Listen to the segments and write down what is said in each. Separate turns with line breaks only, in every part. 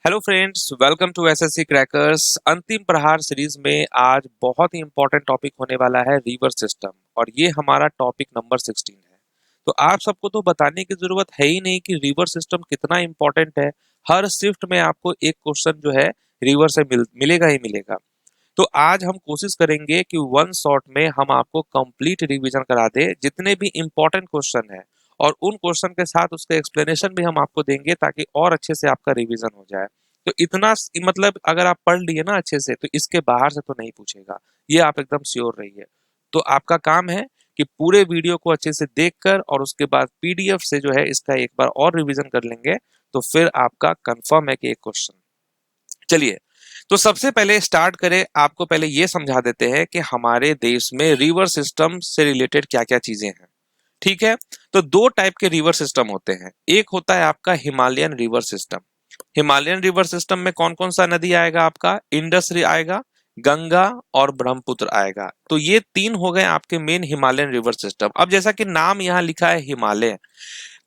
Hello friends, welcome to SSC crackers. अंतिम प्रहार series में आज बहुत ही इंपॉर्टेंट टॉपिक होने वाला है रिवर सिस्टम, और ये हमारा टॉपिक नंबर 16 है। तो आप सबको तो बताने की जरूरत है ही नहीं कि रिवर सिस्टम कितना इंपॉर्टेंट है। हर शिफ्ट में आपको एक क्वेश्चन जो है रिवर से मिलेगा ही मिलेगा। तो आज हम कोशिश करेंगे कि वन शॉट में हम आपको कंप्लीट रिवीजन करा दे जितने भी इंपॉर्टेंट क्वेश्चन है, और उन क्वेश्चन के साथ उसका एक्सप्लेनेशन भी हम आपको देंगे ताकि और अच्छे से आपका रिवीजन हो जाए। तो इतना मतलब अगर आप पढ़ लिए ना अच्छे से तो इसके बाहर से तो नहीं पूछेगा, ये आप एकदम श्योर रहिए। तो आपका काम है कि पूरे वीडियो को अच्छे से देखकर और उसके बाद पीडीएफ से जो है इसका एक बार और रिवीजन कर लेंगे, तो फिर आपका कंफर्म है कि एक क्वेश्चन। चलिए, तो सबसे पहले स्टार्ट करें। आपको पहले ये समझा देते हैं कि हमारे देश में रिवर सिस्टम से रिलेटेड क्या क्या चीजें हैं। ठीक है, तो दो टाइप के रिवर सिस्टम होते हैं। एक होता है आपका Himalayan river system. Himalayan river system में कौन कौन सा नदी आएगा? आपका इंडस आएगा, गंगा और ब्रह्मपुत्र आएगा। तो ये तीन हो गए आपके मेन हिमालयन रिवर सिस्टम। अब जैसा कि नाम यहाँ लिखा है हिमालय,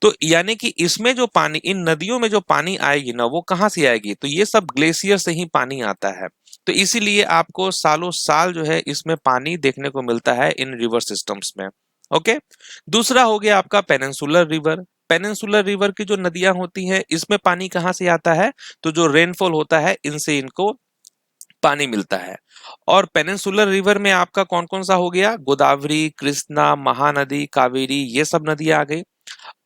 तो यानी कि इसमें जो पानी, इन नदियों में जो पानी आएगी ना, वो कहाँ से आएगी? तो ये सब ग्लेशियर से ही पानी आता है। तो इसीलिए आपको सालों साल जो है इसमें पानी देखने को मिलता है इन रिवर सिस्टम्स में। ओके, दूसरा हो गया आपका पेनिनसुलर रिवर। पेनिनसुलर रिवर की जो नदियां होती हैं इसमें पानी कहाँ से आता है? तो जो रेनफॉल होता है इनसे इनको पानी मिलता है। और पेनिनसुलर रिवर में आपका कौन कौन सा हो गया? गोदावरी, कृष्णा, महानदी, कावेरी, ये सब नदियां आ गई।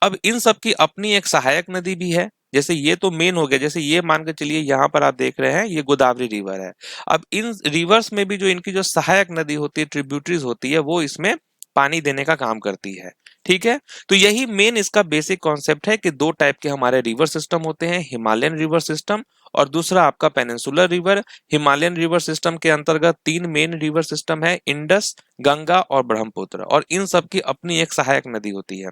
अब इन सब की अपनी एक सहायक नदी भी है। जैसे ये तो मेन हो गया, जैसे ये मान के चलिए यहाँ पर आप देख रहे हैं ये गोदावरी रिवर है। अब इन रिवर्स में भी जो इनकी जो सहायक नदी होती है, ट्रिब्यूटरीज होती है, वो इसमें पानी देने का काम करती है। ठीक है, तो यही मेन इसका बेसिक कॉन्सेप्ट है कि दो टाइप के हमारे रिवर सिस्टम होते हैं, हिमालयन रिवर सिस्टम और दूसरा आपका peninsular river. Himalayan river system के अंतर्गत तीन मेन रिवर सिस्टम है, इंडस, गंगा और ब्रह्मपुत्र, और इन सब की अपनी एक सहायक नदी होती है।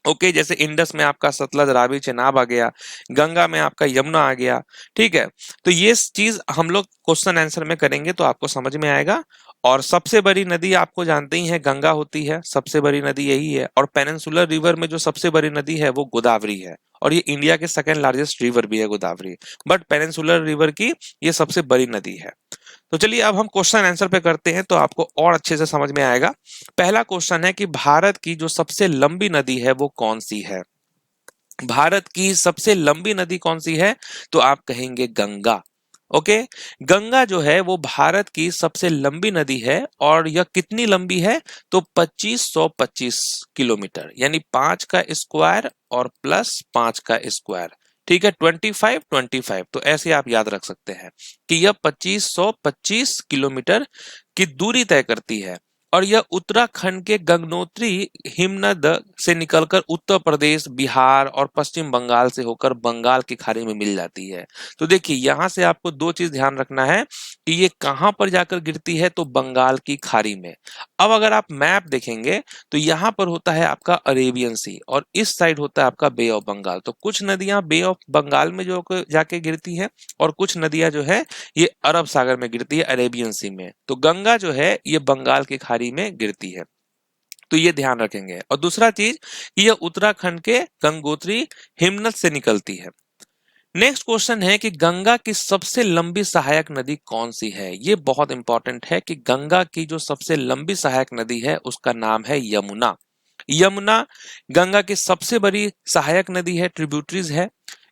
ओके, जैसे इंडस में आपका सतलज, रावी, चेनाब आ गया, गंगा में आपका यमुना आ गया। ठीक है, तो ये चीज हम लोग क्वेश्चन आंसर में करेंगे तो आपको समझ में आएगा। और सबसे बड़ी नदी आपको जानते ही है, गंगा होती है, सबसे बड़ी नदी यही है। और पेनिनसुलर रिवर में जो सबसे बड़ी नदी है वो गोदावरी है, और ये इंडिया के सेकेंड लार्जेस्ट रिवर भी है गोदावरी। बट पेनिनसुलर रिवर की ये सबसे बड़ी नदी है। तो चलिए अब हम क्वेश्चन आंसर पे करते हैं तो आपको और अच्छे से समझ में आएगा। पहला क्वेश्चन है कि भारत की जो सबसे लंबी नदी है वो कौन सी है? भारत की सबसे लंबी नदी कौन सी है? तो आप कहेंगे गंगा। ओके, गंगा जो है वो भारत की सबसे लंबी नदी है। और यह कितनी लंबी है? तो 2525 किलोमीटर, यानी 5 का स्क्वायर और प्लस 5 का स्क्वायर। ठीक है, 25 25, तो ऐसे आप याद रख सकते हैं कि यह 2525 किलोमीटर की दूरी तय करती है। और यह उत्तराखंड के गंगोत्री हिमनद से निकलकर उत्तर प्रदेश, बिहार और पश्चिम बंगाल से होकर बंगाल की खाड़ी में मिल जाती है। तो देखिए, यहां से आपको दो चीज ध्यान रखना है कि ये कहां पर जाकर गिरती है, तो बंगाल की खाड़ी में। अब अगर आप मैप देखेंगे तो यहाँ पर होता है आपका अरेबियन सी, और इस साइड होता है आपका बे ऑफ बंगाल। तो कुछ नदियां बे ऑफ बंगाल में जो जाके गिरती हैं, और कुछ नदियां जो है ये अरब सागर में गिरती है, अरेबियन सी में। तो गंगा जो है ये बंगाल की खाड़ी में गिरती है, तो ये ध्यान रखेंगे। और दूसरा चीज कि यह उत्तराखंड के गंगोत्री हिमनद से निकलती है। नेक्स्ट क्वेश्चन है कि गंगा की सबसे लंबी सहायक नदी कौन सी है? ये बहुत इंपॉर्टेंट है कि गंगा की जो सबसे लंबी सहायक नदी है उसका नाम है यमुना। यमुना गंगा की सबसे बड़ी सहायक नदी है, ट्रिब्यूटरीज है।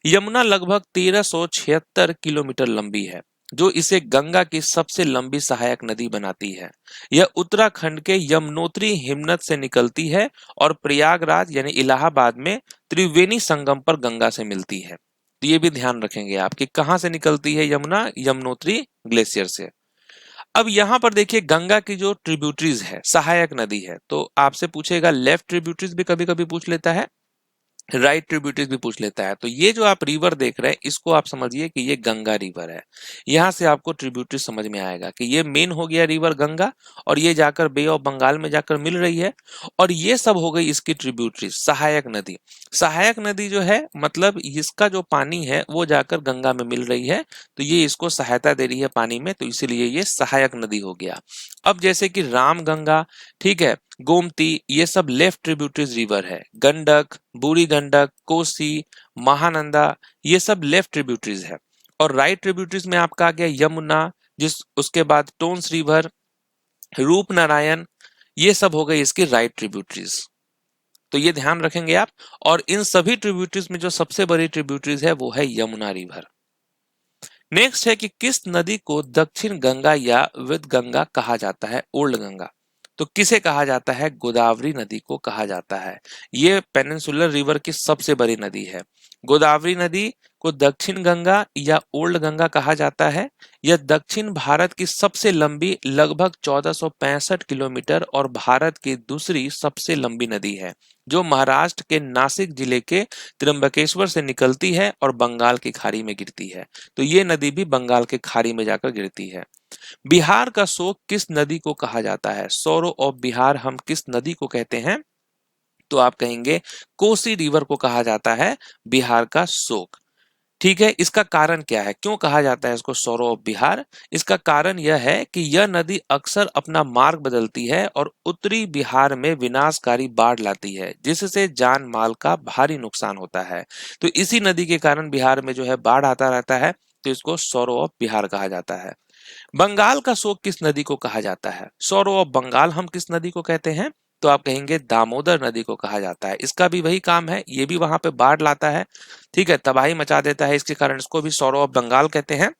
यमुना लगभग 1376 किलोमीटर लंबी है, जो इसे गंगा की सबसे लंबी सहायक नदी बनाती है। यह उत्तराखंड के यमुनोत्री हिमनद से निकलती है और प्रयागराज यानी इलाहाबाद में त्रिवेणी संगम पर गंगा से मिलती है। तो ये भी ध्यान रखेंगे आप कि कहां से निकलती है यमुना, यमुनोत्री ग्लेशियर से। अब यहां पर देखिए, गंगा की जो ट्रिब्यूटरीज है, सहायक नदी है, तो आपसे पूछेगा लेफ्ट ट्रिब्यूटरीज भी कभी कभी पूछ लेता है, राइट ट्रिब्यूटरीज भी पूछ लेता है। तो ये जो आप रिवर देख रहे हैं इसको आप समझिए कि ये गंगा रिवर है। यहां से आपको ट्रिब्यूटरी समझ में आएगा कि ये मेन हो गया रिवर गंगा, और ये जाकर बे ऑफ बंगाल में जाकर मिल रही है। और ये सब हो गई इसकी ट्रिब्यूटरी, सहायक नदी। सहायक नदी जो है मतलब इसका जो पानी है वो जाकर गंगा में मिल रही है, तो ये इसको सहायता दे रही है पानी में, तो इसीलिए ये सहायक नदी हो गया। अब जैसे कि राम गंगा, ठीक है, गोमती, ये सब लेफ्ट ट्रिब्यूटरीज रिवर है। गंडक, बूढ़ी गंडक, कोसी, महानंदा, ये सब लेफ्ट ट्रिब्यूटरीज है। और राइट ट्रिब्यूटरीज में आपका आ गया यमुना, उसके बाद टोन्स रिवर, रूपनारायण, ये सब हो गई इसकी राइट ट्रिब्यूटरीज। तो ये ध्यान रखेंगे आप। और इन सभी ट्रिब्यूटरीज में जो सबसे बड़ी ट्रिब्यूटरीज है वो है यमुना रिवर। नेक्स्ट है कि किस नदी को दक्षिण गंगा या विदगंगा कहा जाता है, ओल्ड गंगा। तो किसे कहा जाता है, गोदावरी नदी को कहा जाता है। ये पेनिनसुलर रिवर की सबसे बड़ी नदी है। गोदावरी नदी को दक्षिण गंगा या ओल्ड गंगा कहा जाता है। यह दक्षिण भारत की सबसे लंबी लगभग 1465 किलोमीटर और भारत की दूसरी सबसे लंबी नदी है, जो महाराष्ट्र के नासिक जिले के त्र्यंबकेश्वर से निकलती है और बंगाल की खाड़ी में गिरती है। तो ये नदी भी बंगाल के खाड़ी में जाकर गिरती है। बिहार का शोक किस नदी को कहा जाता है, सोरो ऑफ बिहार हम किस नदी को कहते हैं, तो आप कहेंगे कोसी रिवर को कहा जाता है बिहार का शोक। ठीक है, इसका कारण क्या है, क्यों कहा जाता है इसको सोरो ऑफ बिहार? इसका कारण यह है कि यह नदी अक्सर अपना मार्ग बदलती है और उत्तरी बिहार में विनाशकारी बाढ़ लाती है, जिससे जान माल का भारी नुकसान होता है। तो इसी नदी के कारण बिहार में जो है बाढ़ आता रहता है, तो इसको सोरो ऑफ बिहार कहा जाता है। बंगाल का शोक किस नदी को कहा जाता है, सोरो ऑफ बंगाल हम किस नदी को कहते हैं, तो आप कहेंगे दामोदर नदी को कहा जाता है। इसका भी वही काम है, ये भी वहां पे बाढ़ लाता है, ठीक है, तबाही मचा देता है, इसके कारण इसको भी सोरो ऑफ बंगाल कहते हैं।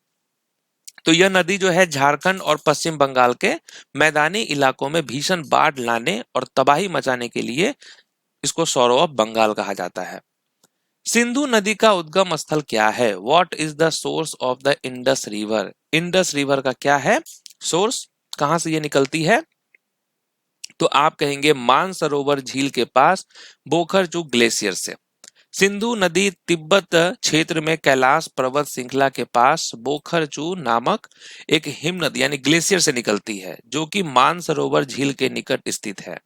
तो यह नदी जो है झारखंड और पश्चिम बंगाल के मैदानी इलाकों में भीषण बाढ़ लाने और तबाही मचाने के लिए इसको सोरो ऑफ बंगाल कहा जाता है। सिंधु नदी का उद्गम स्थल क्या है, what is the source of the Indus river? Indus river का क्या है सोर्स, कहां से ये निकलती है, तो आप कहेंगे मानसरोवर झील के पास बोखरजू ग्लेशियर से। सिंधु नदी तिब्बत क्षेत्र में कैलाश पर्वत श्रृंखला के पास बोखरजू नामक एक हिम नदी यानी ग्लेशियर से निकलती है, जो कि मानसरोवर झील के निकट स्थित है।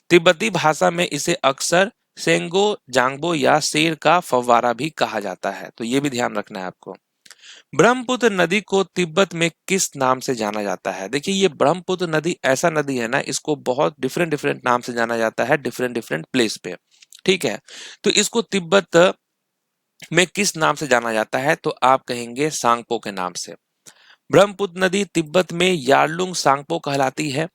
तिब्बती भाषा में इसे अक्सर सेंगो जांगबो या शेर का फव्वारा भी कहा जाता है, तो ये भी ध्यान रखना है आपको। ब्रह्मपुत्र नदी को तिब्बत में किस नाम से जाना जाता है? देखिए, ये ब्रह्मपुत्र नदी ऐसा नदी है ना, इसको बहुत डिफरेंट डिफरेंट नाम से जाना जाता है डिफरेंट डिफरेंट प्लेस पे, ठीक है। तो इसको तिब्बत में किस नाम से जाना जाता है, तो आप कहेंगे सांगपो के नाम से। ब्रह्मपुत्र नदी तिब्बत में यारलुंग सांगपो कहलाती है।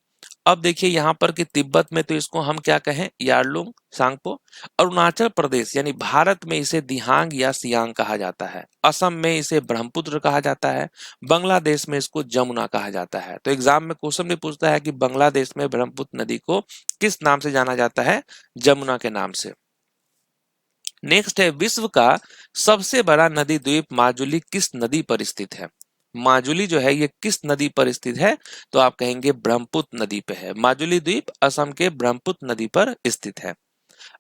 अब देखिए यहाँ पर कि तिब्बत में तो इसको हम क्या कहें, यारलुंग सांगपो। अरुणाचल प्रदेश यानी भारत में इसे दिहांग या सियांग कहा जाता है। असम में इसे ब्रह्मपुत्र कहा जाता है। बांग्लादेश में इसको जमुना कहा जाता है। तो एग्जाम में क्वेश्चन भी पूछता है कि बांग्लादेश में ब्रह्मपुत्र नदी को किस नाम से जाना जाता है, जमुना के नाम से। नेक्स्ट है, विश्व का सबसे बड़ा नदी द्वीप माजुली किस नदी पर स्थित है? माजुली जो है ये किस नदी पर स्थित है, तो आप कहेंगे ब्रह्मपुत्र नदी पे है। माजुली द्वीप असम के ब्रह्मपुत्र नदी पर स्थित है।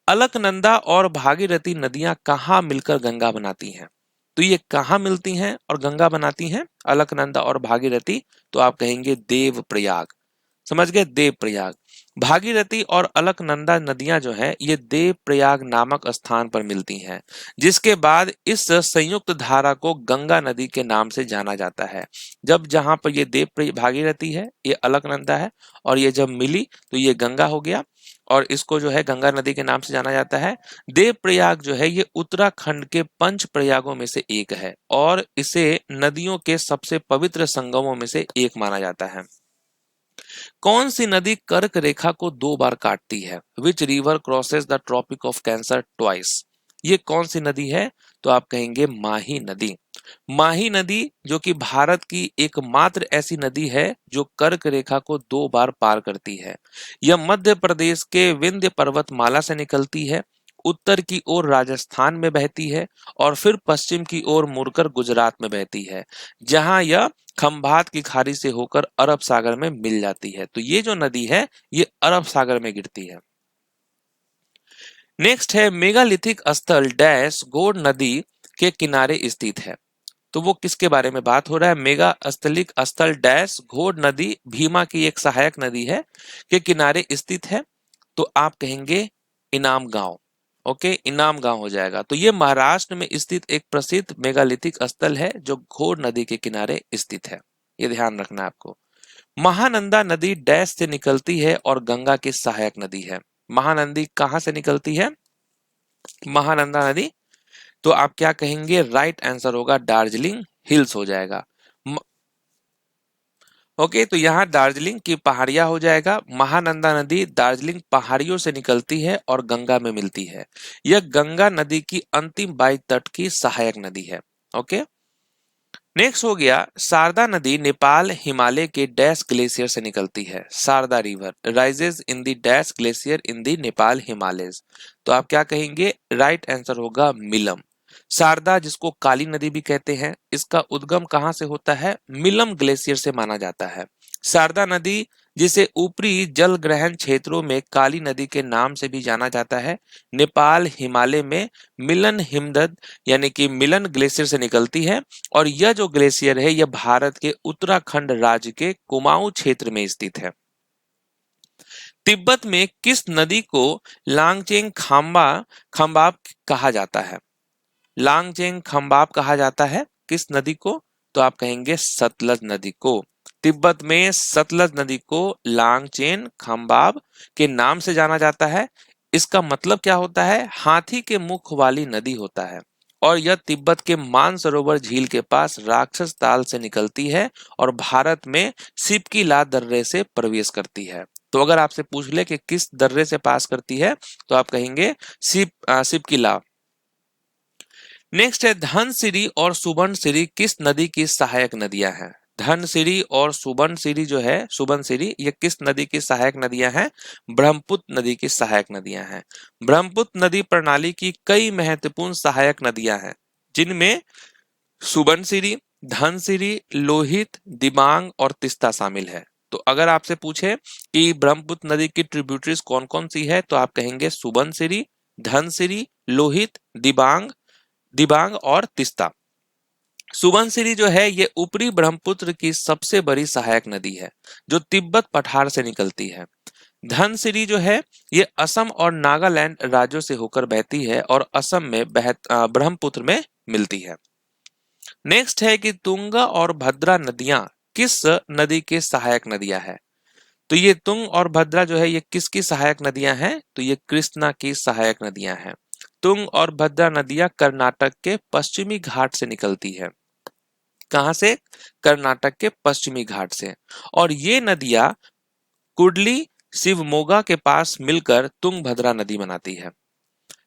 अलकनंदा और भागीरथी नदियां कहाँ मिलकर गंगा बनाती हैं? तो ये कहाँ मिलती हैं और गंगा बनाती हैं, अलकनंदा और भागीरथी? तो आप कहेंगे देवप्रयाग। समझ गए, देवप्रयाग। भागीरथी और अलकनंदा नदियां जो है ये देवप्रयाग नामक स्थान पर मिलती हैं, जिसके बाद इस संयुक्त धारा को गंगा नदी के नाम से जाना जाता है। जब जहां पर ये भागीरथी है, ये अलकनंदा है, और ये जब मिली तो ये गंगा हो गया, और इसको जो है गंगा नदी के नाम से जाना जाता है। देवप्रयाग जो है ये उत्तराखंड के पंच प्रयागों में से एक है और इसे नदियों के सबसे पवित्र संगमों में से एक माना जाता है। कौन सी नदी कर्क रेखा को 2 बार काटती है? Which river crosses the Tropic of Cancer twice? ये कौन सी नदी है, तो आप कहेंगे माही नदी। माही नदी जो कि भारत की एकमात्र ऐसी नदी है जो कर्क रेखा को 2 बार पार करती है। यह मध्य प्रदेश के विंध्य पर्वतमाला से निकलती है, उत्तर की ओर राजस्थान में बहती है और फिर पश्चिम की ओर मुड़कर गुजरात में बहती है, जहां यह खंभात की खाड़ी से होकर अरब सागर में मिल जाती है। तो ये जो नदी है ये अरब सागर में गिरती है। नेक्स्ट है, मेगालिथिक स्थल डैश घोड़ नदी के किनारे स्थित है। तो वो किसके बारे में बात हो रहा है, मेगा स्थलिक स्थल डैश घोड़ नदी भीमा की एक सहायक नदी है के किनारे स्थित है। तो आप कहेंगे इनाम गांव। ओके, इनाम गांव हो जाएगा। तो ये महाराष्ट्र में स्थित एक प्रसिद्ध मेगालिथिक स्थल है जो घोड़ नदी के किनारे स्थित है, ये ध्यान रखना है आपको। महानंदा नदी डैश से निकलती है और गंगा की सहायक नदी है। महानंदी कहां से निकलती है, महानंदा नदी, तो आप क्या कहेंगे, राइट आंसर होगा दार्जिलिंग हिल्स हो जाएगा। ओके, तो यहाँ दार्जिलिंग की पहाड़ियां हो जाएगा। महानंदा नदी दार्जिलिंग पहाड़ियों से निकलती है और गंगा में मिलती है। यह गंगा नदी की अंतिम बाई तट की सहायक नदी है। ओके, नेक्स्ट हो गया शारदा नदी नेपाल हिमालय के डैश ग्लेशियर से निकलती है। Sharda river rises in the dash glacier in the Nepal Himalayas. तो आप क्या कहेंगे? राइट आंसर होगा मिलम। शारदा, जिसको काली नदी भी कहते हैं, इसका उद्गम कहाँ से होता है? मिलम ग्लेशियर से माना जाता है। शारदा नदी, जिसे ऊपरी जल ग्रहण क्षेत्रों में काली नदी के नाम से भी जाना जाता है, नेपाल हिमालय में मिलन हिमदद यानी कि मिलन ग्लेशियर से निकलती है। और यह जो ग्लेशियर है यह भारत के उत्तराखंड राज्य के कुमाऊं क्षेत्र में स्थित है। तिब्बत में किस नदी को लांगचेंग खंबाब कहा जाता है? लांगचेंग खंबाब कहा जाता है किस नदी को? तो आप कहेंगे सतलज नदी को। तिब्बत में सतलज नदी को लांगचेन खंबाब के नाम से जाना जाता है। इसका मतलब क्या होता है? हाथी के मुख वाली नदी होता है। और यह तिब्बत के मानसरोवर झील के पास राक्षस ताल से निकलती है और भारत में सिपकीला दर्रे से प्रवेश करती है। तो अगर आपसे पूछ ले कि किस दर्रे से पास करती है, तो आप कहेंगे सिपकीला। नेक्स्ट है धनसिरी और सुबनसिरी किस नदी की सहायक नदियां हैं? धनसिरी और सुबनसिरी जो है, सुबनसिरी, ये किस नदी की सहायक नदियां हैं? ब्रह्मपुत्र नदी की सहायक नदियां हैं। ब्रह्मपुत्र नदी प्रणाली की कई महत्वपूर्ण सहायक नदियां हैं, जिनमें सुबनसिरी, धनसिरी, लोहित, दिबांग और तीस्ता शामिल है। तो अगर आपसे पूछे कि ब्रह्मपुत्र नदी की ट्रिब्यूटरीज कौन कौन सी है, तो आप कहेंगे सुबनसिरी, धनसिरी, लोहित, दिबांग और तीस्ता। सुबनसिरी जो है ये ऊपरी ब्रह्मपुत्र की सबसे बड़ी सहायक नदी है, जो तिब्बत पठार से निकलती है। धनसिरी जो है ये असम और नागालैंड राज्यों से होकर बहती है और असम में ब्रह्मपुत्र में मिलती है। नेक्स्ट है कि तुंगा और भद्रा नदियां किस नदी के सहायक नदियां हैं? तो ये तुंग और भद्रा जो है ये किसकी सहायक नदियां हैं? तो ये कृष्णा की सहायक नदियां हैं। तुंग और भद्रा नदियां कर्नाटक के पश्चिमी घाट से निकलती है। कहां से? कर्नाटक के पश्चिमी घाट से। और ये नदियां कुडली शिवमोगा के पास मिलकर तुंगभद्रा नदी बनाती है।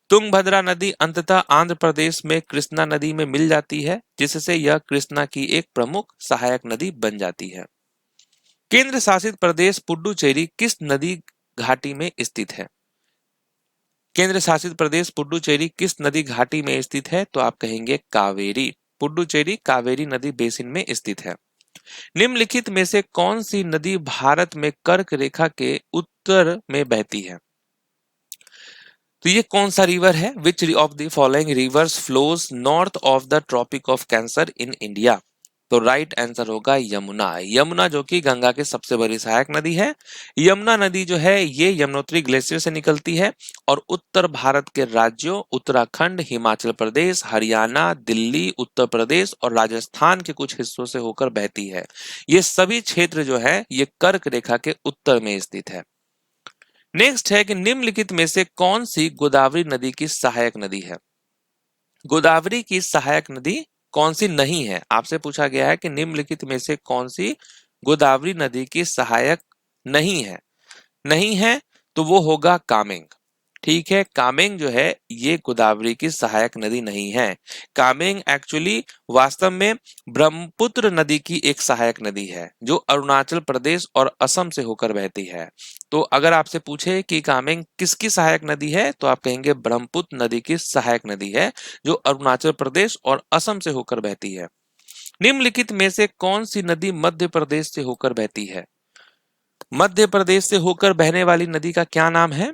तुंगभद्रा नदी अंततः आंध्र प्रदेश में कृष्णा नदी में मिल जाती है, जिससे यह कृष्णा की एक प्रमुख सहायक नदी बन जाती है। केंद्र शासित प्रदेश पुडुचेरी किस नदी घाटी में स्थित है? केंद्र शासित प्रदेश पुडुचेरी किस नदी घाटी में स्थित है? तो आप कहेंगे कावेरी। पुडुचेरी कावेरी नदी बेसिन में स्थित है। निम्नलिखित में से कौन सी नदी भारत में कर्क रेखा के उत्तर में बहती है? तो ये कौन सा रिवर है? Which of the following rivers flows north of the Tropic of Cancer in India? तो राइट आंसर होगा यमुना। यमुना जो कि गंगा की सबसे बड़ी सहायक नदी है। यमुना नदी जो है ये यमुनोत्री ग्लेशियर से निकलती है और उत्तर भारत के राज्यों उत्तराखंड, हिमाचल प्रदेश, हरियाणा, दिल्ली, उत्तर प्रदेश और राजस्थान के कुछ हिस्सों से होकर बहती है। ये सभी क्षेत्र जो है ये कर्क रेखा के उत्तर में स्थित है। नेक्स्ट है कि निम्नलिखित में से कौन सी गोदावरी नदी की सहायक नदी है? गोदावरी की सहायक नदी कौन सी नहीं है? आपसे पूछा गया है कि निम्नलिखित में से कौन सी गोदावरी नदी की सहायक नहीं है। नहीं है तो वो होगा कामेंग। ठीक है, कामेंग जो है ये गोदावरी की सहायक नदी नहीं है। कामेंग एक्चुअली वास्तव में ब्रह्मपुत्र नदी की एक सहायक नदी है, जो अरुणाचल प्रदेश और असम से होकर बहती है। तो अगर आपसे पूछे कि कामेंग किसकी सहायक नदी है, तो आप कहेंगे ब्रह्मपुत्र नदी की सहायक नदी है, जो अरुणाचल प्रदेश और असम से होकर बहती है। निम्नलिखित में से कौन सी नदी मध्य प्रदेश से होकर बहती है? मध्य प्रदेश से होकर बहने वाली नदी का क्या नाम है?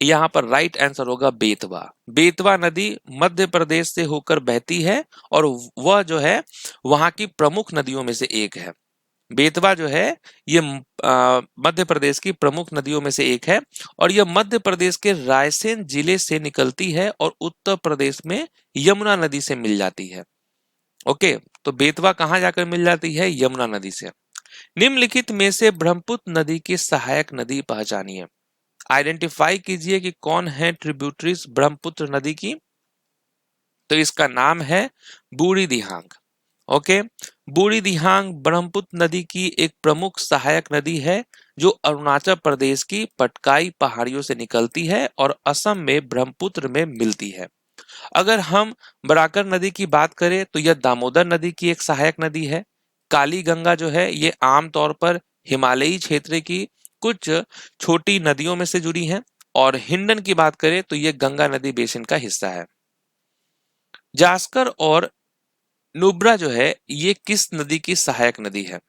यहाँ पर राइट आंसर होगा बेतवा। बेतवा नदी मध्य प्रदेश से होकर बहती है और वह जो है वहां की प्रमुख नदियों में से एक है। बेतवा जो है ये मध्य प्रदेश की प्रमुख नदियों में से एक है और यह मध्य प्रदेश के रायसेन जिले से निकलती है और उत्तर प्रदेश में यमुना नदी से मिल जाती है। ओके, तो बेतवा कहाँ जाकर मिल जाती है? यमुना नदी से। निम्नलिखित में से ब्रह्मपुत्र नदी की सहायक नदी पहचानिए। आइडेंटिफाई कीजिए कि कौन है ट्रिब्यूटरीज ब्रह्मपुत्र नदी की। तो इसका नाम है बूढ़ी दिहांग। ओके। बूढ़ी दिहांग ब्रह्मपुत्र नदी की एक प्रमुख सहायक नदी है जो अरुणाचल प्रदेश की पटकाई पहाड़ियों से निकलती है और असम में ब्रह्मपुत्र में मिलती है। अगर हम बराकर नदी की बात करें तो यह दामोदर नदी की एक सहायक नदी है। काली गंगा जो है ये आमतौर पर हिमालयी क्षेत्र की कुछ छोटी नदियों में से जुड़ी है। और हिंडन की बात करें तो ये गंगा नदी बेसिन का हिस्सा है। जास्कर और नुब्रा जो है ये किस नदी की सहायक नदी है?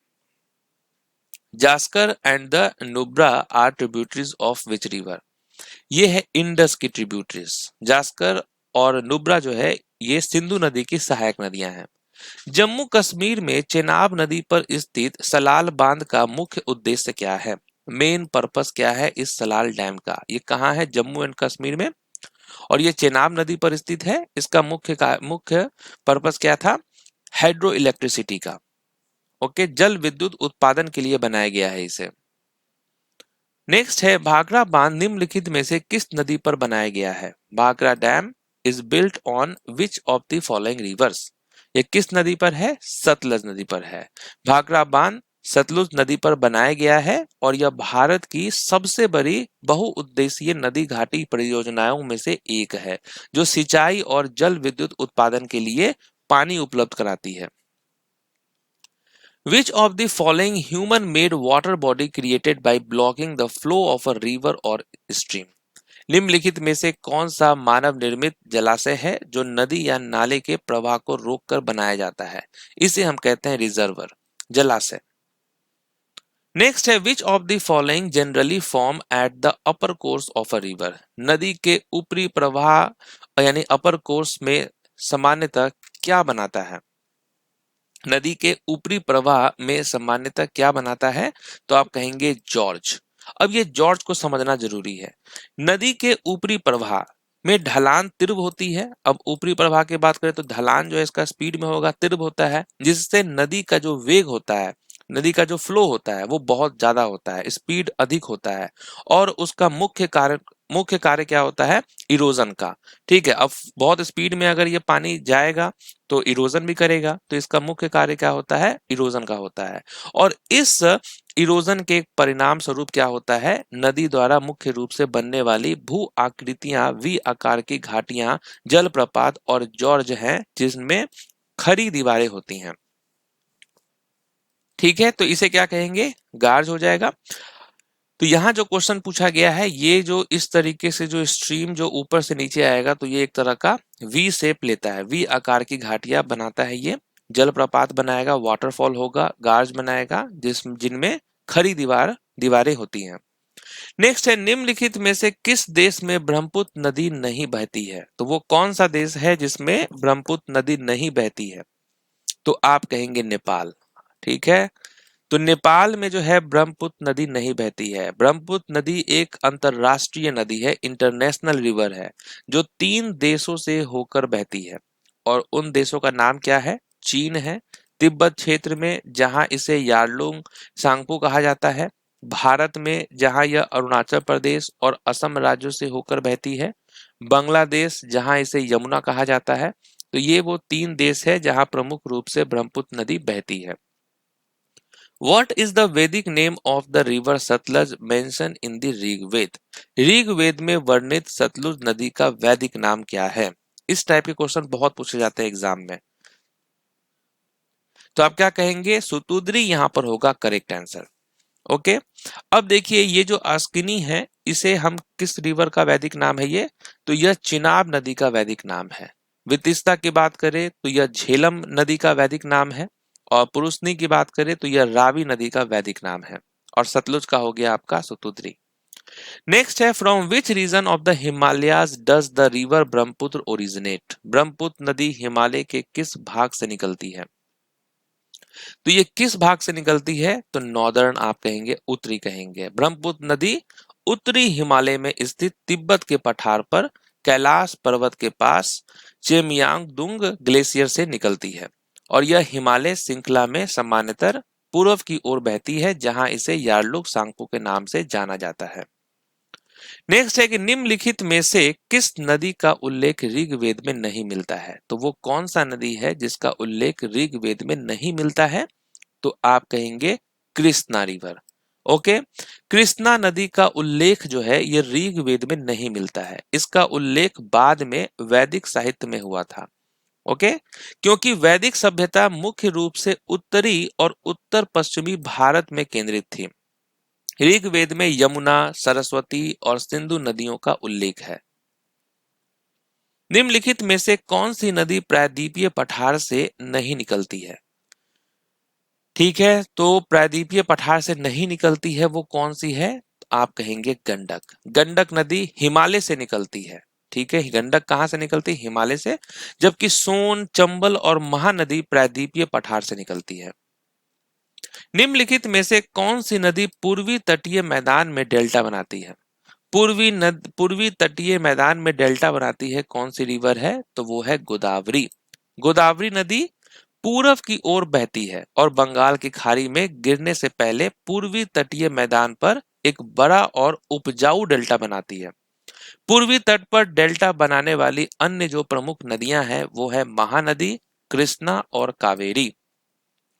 Zaskar and the Nubra are tributaries of which river? ये है इंडस की ट्रिब्यूटरीज। जास्कर और नुब्रा जो है ये सिंधु नदी की सहायक नदियां हैं। जम्मू कश्मीर में चेनाब नदी पर स्थित सलाल बांध का मुख्य उद्देश्य क्या है? मेन पर्पस क्या है इस सलाल डैम का? ये कहाँ है? जम्मू एंड कश्मीर में, और ये चेनाब नदी पर स्थित है। इसका मुख्य पर्पस क्या था? हाइड्रो इलेक्ट्रिसिटी का। ओके, जल विद्युत उत्पादन के लिए बनाया गया है इसे। नेक्स्ट है भाखड़ा बांध निम्नलिखित में से किस नदी पर बनाया गया है? Bhakra dam is built on which of the following reverse? ये किस नदी पर है? सतलज नदी पर है। भाखड़ा बांध सतलुज नदी पर बनाया गया है और यह भारत की सबसे बड़ी बहुउद्देशीय नदी घाटी परियोजनाओं में से एक है जो सिंचाई और जल विद्युत उत्पादन के लिए पानी उपलब्ध कराती है। Which of the following human-made water body created by blocking the flow of a river or stream? निम्नलिखित में से कौन सा मानव निर्मित जलाशय है जो नदी या नाले के प्रवाह को रोककर बनाया जाता है? इसे हम कहते हैं रिजर्वर, जलाशय। नेक्स्ट है which of the following generally form at the upper course of a river? नदी के ऊपरी प्रवाह यानी अपर कोर्स में सामान्यतः क्या बनाता है? नदी के ऊपरी प्रवाह में सामान्यतः क्या बनाता है? तो आप कहेंगे जॉर्ज। अब ये जॉर्ज को समझना जरूरी है। नदी के ऊपरी प्रवाह में ढलान तीव्र होती है। अब ऊपरी प्रवाह की बात करें तो ढलान जो है इसका स्पीड में होगा, तीव्र होता है, जिससे नदी का जो वेग होता है, नदी का जो फ्लो होता है वो बहुत ज्यादा होता है, स्पीड अधिक होता है। और उसका मुख्य कार्य क्या होता है? इरोजन का। ठीक है, अब बहुत स्पीड में अगर ये पानी जाएगा तो इरोजन भी करेगा, तो इसका मुख्य कार्य क्या होता है? इरोजन का होता है। और इस इरोजन के परिणाम स्वरूप क्या होता है? नदी द्वारा मुख्य रूप से बनने वाली भू आकृतियां, वी आकार की घाटियां, जलप्रपात और जॉर्ज हैं जिसमें खड़ी दीवारें होती हैं। ठीक है, तो इसे क्या कहेंगे? गार्ज हो जाएगा। तो यहाँ जो क्वेश्चन पूछा गया है, ये जो इस तरीके से जो स्ट्रीम जो ऊपर से नीचे आएगा तो ये एक तरह का वी शेप लेता है, वी आकार की घाटियां बनाता है। ये जलप्रपात बनाएगा, वाटरफॉल होगा, गार्ज बनाएगा जिनमें खड़ी दीवारें होती हैं। नेक्स्ट है निम्नलिखित में से किस देश में ब्रह्मपुत्र नदी नहीं बहती है? तो वो कौन सा देश है जिसमें ब्रह्मपुत्र नदी नहीं बहती है? तो आप कहेंगे नेपाल। ठीक है, तो नेपाल में जो है ब्रह्मपुत्र नदी नहीं बहती है। ब्रह्मपुत्र नदी एक अंतरराष्ट्रीय नदी है, इंटरनेशनल रिवर है, जो 3 देशों से होकर बहती है। और उन देशों का नाम क्या है? चीन है, तिब्बत क्षेत्र में जहां इसे यारलुंग सांगपो कहा जाता है, भारत में जहां यह अरुणाचल प्रदेश और असम राज्यों से होकर बहती है, बांग्लादेश जहां इसे यमुना कहा जाता है। तो ये वो 3 देश है जहां प्रमुख रूप से ब्रह्मपुत्र नदी बहती है। What is the Vedic name of the river Satluj mentioned in the Rigveda? Rigveda में वर्णित सतलुज नदी का वैदिक नाम क्या है? इस टाइप के क्वेश्चन बहुत पूछे जाते हैं एग्जाम में। तो आप क्या कहेंगे? सुतुद्री यहाँ पर होगा करेक्ट आंसर। ओके, अब देखिए ये जो अस्किनी है इसे हम किस रिवर का वैदिक नाम है? ये तो यह चिनाब नदी का वैदिक नाम है। वितिस्ता की बात करें तो यह झेलम नदी का वैदिक नाम है। और पुरुषनी की बात करें तो यह रावी नदी का वैदिक नाम है। और सतलुज का हो गया आपका सुतुद्री। नेक्स्ट है from which region of the Himalayas does the river Brahmaputra originate? Brahmaputra नदी हिमालय के किस भाग से निकलती है? तो ये किस भाग से निकलती है? तो नॉर्दर्न आप कहेंगे, उत्तरी कहेंगे। ब्रह्मपुत्र नदी उत्तरी हिमालय में स्थित तिब्बत के पठार पर कैलाश पर्वत के पास चेमयांगदुंग ग्लेशियर से निकलती है। और यह हिमालय श्रृंखला में सामान्यतः पूर्व की ओर बहती है जहां इसे यारलुंग सांगपो के नाम से जाना जाता है। नेक्स्ट है कि निम्नलिखित में से किस नदी का उल्लेख ऋग्वेद में नहीं मिलता है? तो वो कौन सा नदी है जिसका उल्लेख ऋग्वेद में नहीं मिलता है? तो आप कहेंगे कृष्णा रिवर। ओके, कृष्णा नदी का उल्लेख जो है ये ऋग्वेद में नहीं मिलता है, इसका उल्लेख बाद में वैदिक साहित्य में हुआ था। ओके, क्योंकि वैदिक सभ्यता मुख्य रूप से उत्तरी और उत्तर पश्चिमी भारत में केंद्रित थी। ऋग्वेद में यमुना, सरस्वती और सिंधु नदियों का उल्लेख है। निम्नलिखित में से कौन सी नदी प्रायद्वीपीय पठार से नहीं निकलती है? ठीक है, तो प्रायद्वीपीय पठार से नहीं निकलती है वो कौन सी है? आप कहेंगे गंडक। गंडक नदी हिमालय से निकलती है। ठीक है, गंडक कहां से निकलती है? हिमालय से। जबकि सोन, चंबल और महानदी प्रायद्वीपीय पठार से निकलती है। निम्नलिखित में से कौन सी नदी पूर्वी तटीय मैदान में डेल्टा बनाती है? पूर्वी तटीय मैदान में डेल्टा बनाती है कौन सी रिवर है? तो वो है गोदावरी। गोदावरी नदी पूरब की ओर बहती है और बंगाल की खाड़ी में गिरने से पहले पूर्वी तटीय मैदान पर एक बड़ा और उपजाऊ डेल्टा बनाती है। पूर्वी तट पर डेल्टा बनाने वाली अन्य जो प्रमुख नदियां हैं वो है महानदी, कृष्णा और कावेरी।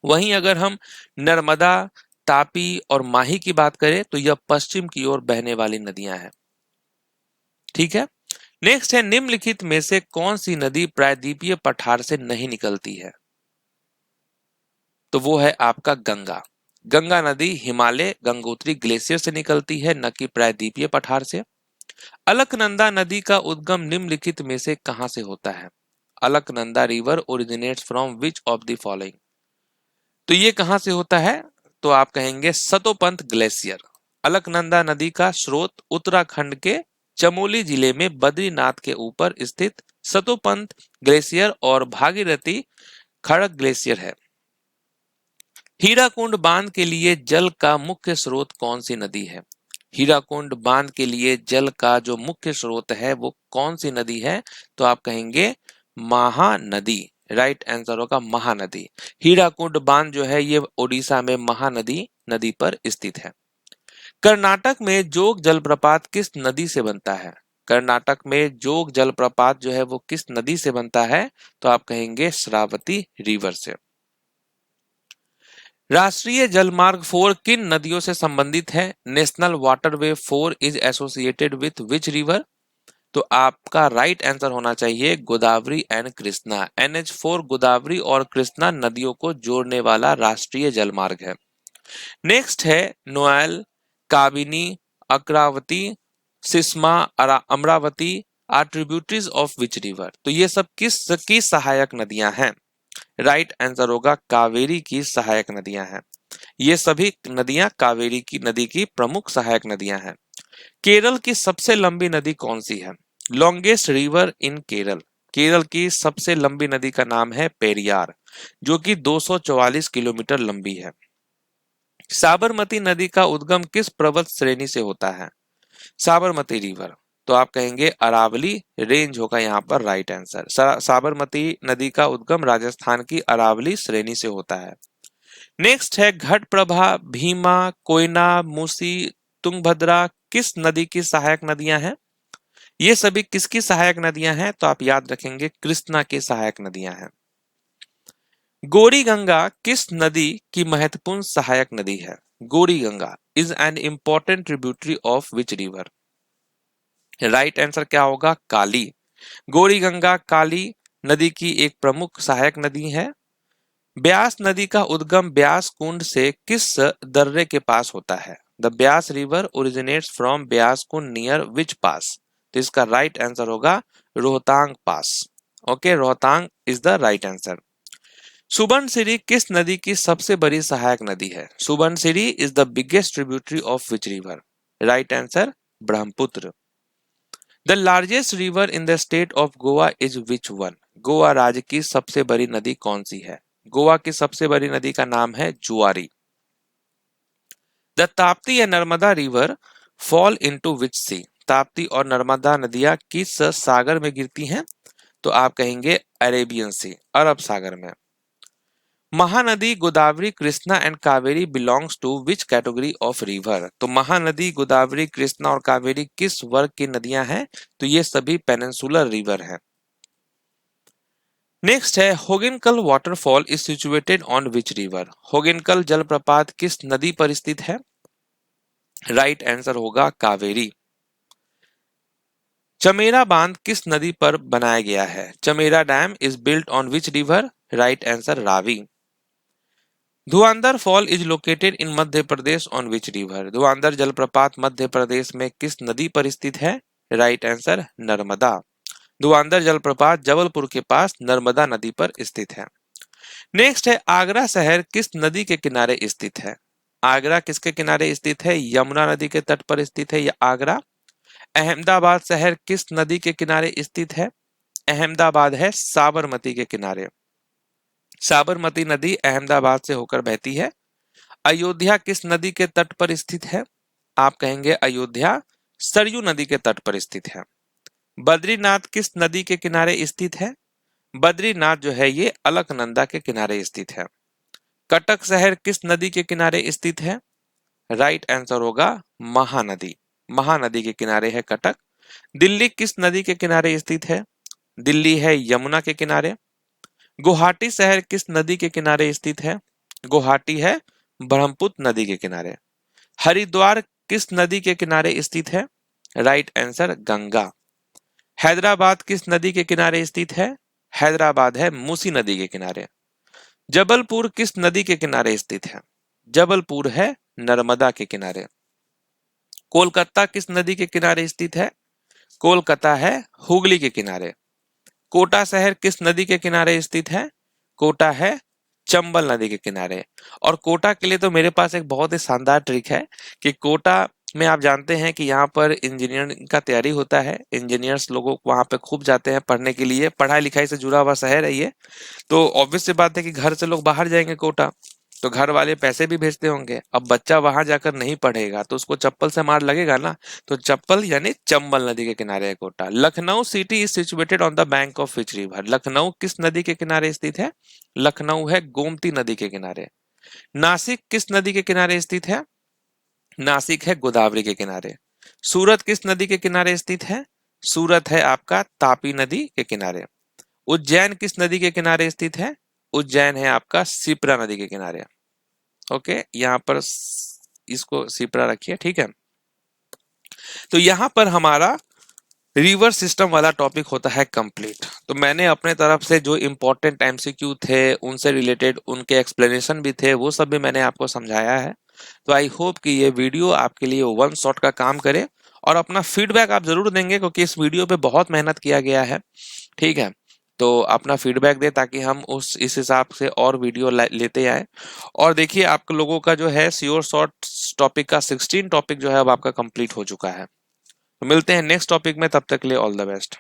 वहीं अगर हम नर्मदा, तापी और माही की बात करें तो यह पश्चिम की ओर बहने वाली नदियां हैं। ठीक है, नेक्स्ट है निम्नलिखित में से कौन सी नदी प्रायद्वीपीय पठार से नहीं निकलती है? तो वो है आपका गंगा। गंगा नदी हिमालय गंगोत्री ग्लेशियर से निकलती है, न कि प्रायद्वीपीय पठार से। अलकनंदा नदी का उद्गम निम्नलिखित में से कहां से होता है? Alaknanda river originates from which of the following? तो ये कहां से होता है? तो आप कहेंगे सतोपंथ ग्लेशियर। अलकनंदा नदी का स्रोत उत्तराखंड के चमोली जिले में बद्रीनाथ के ऊपर स्थित सतोपंथ ग्लेशियर और भागीरथी खड़क ग्लेशियर है। हीराकुंड बांध के लिए जल का मुख्य स्रोत कौन सी नदी है? हीराकुंड बांध के लिए जल का जो मुख्य स्रोत है वो कौन सी नदी है? तो आप कहेंगे महानदी। राइट आंसर होगा महानदी। हीराकुंड बांध जो है ये ओडिशा में महानदी नदी पर स्थित है। कर्नाटक में जोग जलप्रपात किस नदी से बनता है? कर्नाटक में जोग जलप्रपात जो है वो किस नदी से बनता है? तो आप कहेंगे श्रावती रिवर से। राष्ट्रीय जलमार्ग 4 किन नदियों से संबंधित है? National waterway 4 is associated with which river? तो आपका राइट आंसर होना चाहिए गोदावरी एंड कृष्णा। NH4 गोदावरी और कृष्णा नदियों को जोड़ने वाला राष्ट्रीय जलमार्ग है। नेक्स्ट है नोएल, काबिनी, अक्रावती, Shimsha, Amaravati are tributaries of which river? तो ये सब किस की सहायक नदियां हैं? राइट आंसर होगा कावेरी की सहायक नदियां हैं। ये सभी नदियां कावेरी की नदी की प्रमुख सहायक नदियां हैं। केरल की सबसे लंबी नदी कौन सी है? Longest river in Kerala. Kerala की सबसे लंबी नदी का नाम है पेरियार, जो कि 244 किलोमीटर लंबी है। साबरमती नदी का उद्गम किस पर्वत श्रेणी से होता है? साबरमती रिवर। तो आप कहेंगे अरावली रेंज होगा यहाँ पर राइट आंसर। साबरमती नदी का उद्गम राजस्थान की अरावली श्रेणी से होता है। नेक्स्ट है घटप्रभा, भीमा, कोयना, मूसी, तुंगभद्रा किस नदी की सहायक नदियां हैं? ये सभी किसकी सहायक नदियां हैं? तो आप याद रखेंगे कृष्णा की सहायक नदियां हैं। गौरी गंगा किस नदी की महत्वपूर्ण सहायक नदी है? Gauri Ganga is an important tributary of which river? Right answer क्या होगा? काली। गौरी गंगा काली नदी की एक प्रमुख सहायक नदी है। ब्यास नदी का उद्गम ब्यास कुंड से किस दर्रे के पास होता है? The Beas river originates from Beas Kund near which pass? तो इसका राइट आंसर होगा Rohtang pass. Okay, Rohtang is the right answer. Subansiri किस नदी की सबसे बड़ी सहायक नदी है? Subansiri is the biggest tributary of which river? Right answer Brahmaputra. The largest river in the state of Goa is which one? Goa राज्य की सबसे बड़ी नदी कौन सी है? गोवा की सबसे बड़ी नदी का नाम है Zuari. The Tapti and Narmada river fall into which sea? Tapti और नर्मदा नदियां किस सागर में गिरती हैं? तो आप कहेंगे अरेबियन सी, अरब सागर में। Mahanadi Godavari Krishna and Kaveri belongs to which category of river? तो महानदी गोदावरी कृष्णा और कावेरी किस वर्ग की नदियां हैं? तो ये सभी पेनिनसुलर रिवर हैं। नेक्स्ट है Hogenakkal waterfall is situated on which river? Hogenakkal जलप्रपात किस नदी पर स्थित है? राइट आंसर होगा कावेरी। चमेरा बांध किस नदी पर बनाया गया है? Chamera dam is built on which river? Right answer Ravi. Dhuandhar fall is located in Madhya Pradesh on which river? Dhuandhar जलप्रपात मध्य प्रदेश में किस नदी पर स्थित है? Right answer Narmada. धुआंधर जलप्रपात जबलपुर के पास नर्मदा नदी पर स्थित है। नेक्स्ट है आगरा शहर किस नदी के किनारे स्थित है? आगरा किसके किनारे स्थित है? यमुना नदी के तट पर स्थित है यह आगरा। अहमदाबाद शहर किस नदी के किनारे स्थित है? अहमदाबाद है साबरमती के किनारे। साबरमती नदी अहमदाबाद से होकर बहती है। अयोध्या किस नदी के तट पर स्थित है? आप कहेंगे अयोध्या सरयू नदी के तट पर स्थित है। बद्रीनाथ किस नदी के किनारे स्थित है? बद्रीनाथ जो है ये अलकनंदा के किनारे स्थित है। कटक शहर किस नदी के किनारे स्थित है? राइट आंसर होगा महानदी। महानदी के किनारे है कटक। दिल्ली किस नदी के किनारे स्थित है? दिल्ली है यमुना के किनारे। गुवाहाटी शहर किस नदी के किनारे स्थित है? गुवाहाटी है ब्रह्मपुत्र नदी के किनारे। हरिद्वार किस नदी के किनारे स्थित है? Right answer Ganga. हैदराबाद किस नदी के किनारे स्थित है? हैदराबाद है मूसी नदी के किनारे। जबलपुर किस नदी के किनारे स्थित है? जबलपुर है नर्मदा के किनारे। कोलकाता किस नदी के किनारे स्थित है? कोलकाता है हुगली के किनारे। कोटा शहर किस नदी के किनारे स्थित है? कोटा है चंबल नदी के किनारे। और कोटा के लिए तो मेरे पास एक बहुत ही शानदार ट्रिक है कि कोटा में आप जानते हैं कि यहाँ पर इंजीनियरिंग का तैयारी होता है। इंजीनियर्स लोगों को वहाँ पे खूब जाते हैं पढ़ने के लिए। पढ़ाई लिखाई से जुड़ा हुआ शहर है ये। तो ऑब्वियस सी बात है कि घर से लोग बाहर जाएंगे कोटा, तो घर वाले पैसे भी भेजते होंगे। अब बच्चा वहां जाकर नहीं पढ़ेगा तो उसको चप्पल से मार लगेगा ना। तो चप्पल यानी चंबल नदी के किनारे है Kota. Lucknow city is situated on the bank of which river? Lucknow किस नदी के किनारे स्थित है? लखनऊ है गोमती नदी के किनारे। नासिक किस नदी के किनारे स्थित है? नासिक है गोदावरी के किनारे। सूरत किस नदी के किनारे स्थित है? सूरत है आपका तापी नदी के किनारे। उज्जैन किस नदी के किनारे स्थित है? उज्जैन है आपका शिप्रा नदी के किनारे। ओके, यहाँ पर इसको शिप्रा रखिए, ठीक है। तो यहाँ पर हमारा रिवर सिस्टम वाला टॉपिक होता है कंप्लीट। तो मैंने अपने तरफ से जो इम्पोर्टेंट एमसीक्यू थे उनसे रिलेटेड उनके एक्सप्लेनेशन भी थे वो सब भी मैंने आपको समझाया है। तो आई होप कि ये वीडियो आपके लिए वन शॉट का काम करे और अपना फीडबैक आप जरूर देंगे क्योंकि इस वीडियो पे बहुत मेहनत किया गया है, ठीक है। तो अपना फीडबैक दे ताकि हम इस हिसाब से और वीडियो लेते आए। और देखिए आप लोगों का जो है श्योर शॉर्ट टॉपिक का 16 टॉपिक जो है अब आपका कंप्लीट हो चुका है। तो मिलते हैं नेक्स्ट टॉपिक में, तब तक के लिए ऑल द बेस्ट।